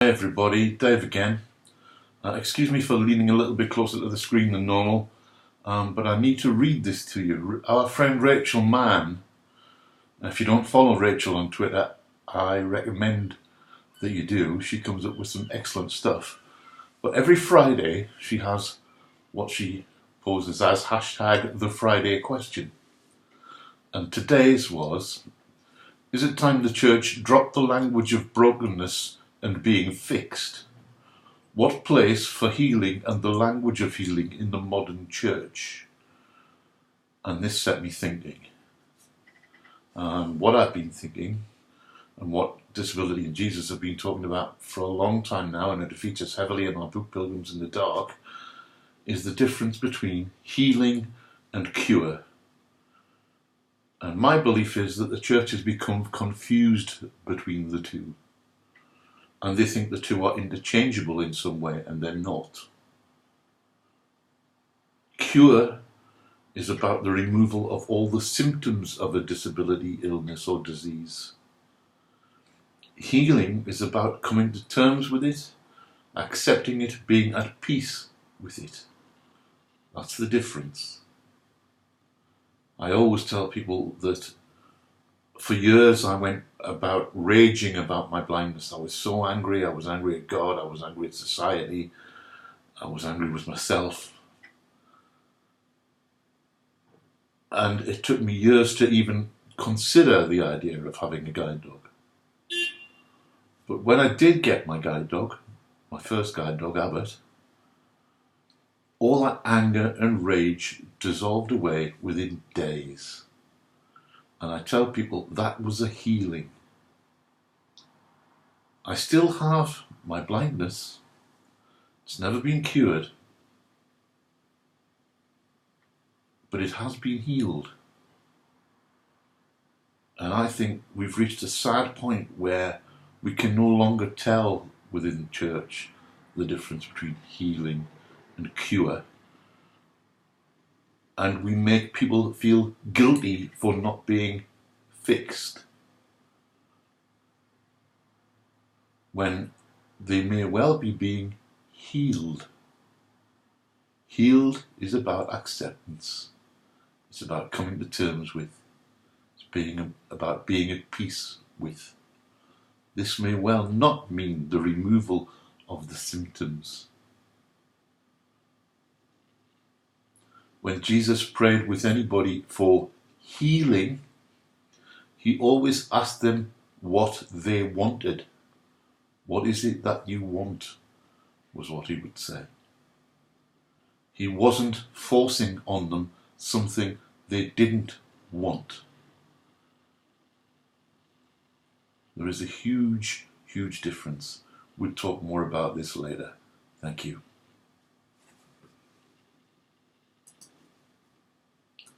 Hey everybody, Dave again. Excuse me for leaning a little bit closer to the screen than normal, but I need to read this to you. Our friend Rachel Mann, if you don't follow Rachel on Twitter, I recommend that you do. She comes up with some excellent stuff. But every Friday she has what she poses as hashtag the Friday question. And today's was, is it time the church dropped the language of brokenness and being fixed? What place for healing and the language of healing in the modern church? And this set me thinking. What I've been thinking, and what Disability and Jesus have been talking about for a long time now, and it features heavily in our book Pilgrims in the Dark, is the difference between healing and cure. And my belief is that the church has become confused between the two. And they think the two are interchangeable in some way, and they're not. Cure is about the removal of all the symptoms of a disability, illness, or disease. Healing is about coming to terms with it, accepting it, being at peace with it. That's the difference. I always tell people that for years I went about raging about my blindness. I was so angry. I was angry at God. I was angry at society. I was angry with myself. And it took me years to even consider the idea of having a guide dog. But when I did get my guide dog, my first guide dog, Abbott, all that anger and rage dissolved away within days. And I tell people that was a healing. I still have my blindness. It's never been cured. But it has been healed. And I think we've reached a sad point where we can no longer tell within the church the difference between healing and cure. And we make people feel guilty for not being fixed, when they may well be being healed. Healed is about acceptance. It's about coming to terms with. It's about being at peace with. This may well not mean the removal of the symptoms. When Jesus prayed with anybody for healing, he always asked them what they wanted. What is it that you want? Was what he would say. He wasn't forcing on them something they didn't want. There is a huge, huge difference. We'll talk more about this later. Thank you.